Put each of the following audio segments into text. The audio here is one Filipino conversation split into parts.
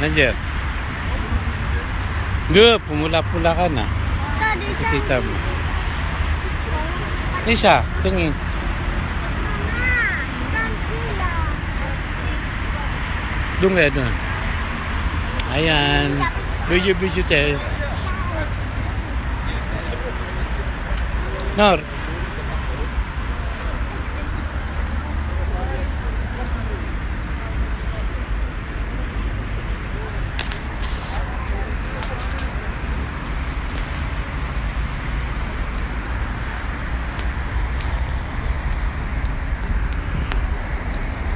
Najer. Nggak, pumula-pula ka na. Tadi Kita mo. Lisa, tingin. Doon kaya doon. Ayan. Biju-biju tayo. Nor.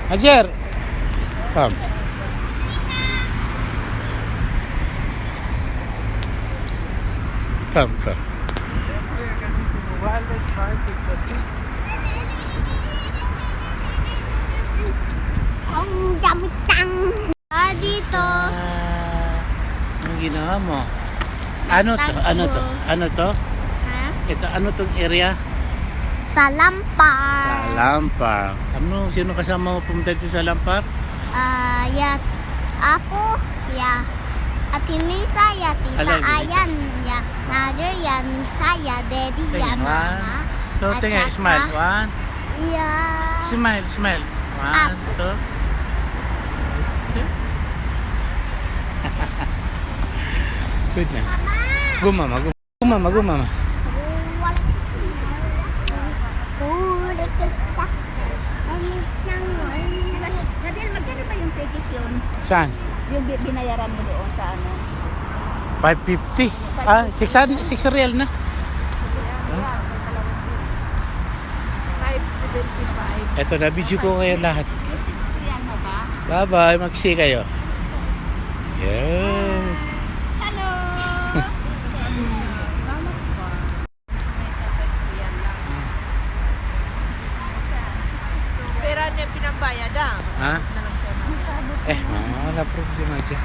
Hajar. Come. Come. Ang damutang. Dito. Anong ginawa mo? Ano to? Ano to? Ha? Ito, ano tong area? Sa Lampar. Sa Lampar. Ano? Sino kasama mo pumunta dito sa Lampar? Ya. Apo. Ya. Ati Misa. Ya. Tita Alin, Ayan. Ya. Najer. Ya. Misa. Ya. Daddy. Ya. Tingin, Mama. So, At tingnan, saka- smile. One. Ya. Smile. One, two. Good na. Gumama. Nadel, magkano ba yung ticket yun? Saan? Yung binayaran mo doon sa ano? 550. 6 real na. 575. Ito na, video ko kayo lahat. Yan mo ba? Bye-bye. Mag-see kayo. Yeah. Hello! Salamat po. May sapat ko yan lang. Pera niya pinabayad Ha? Wala problema siya.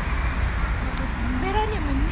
Pera niya man.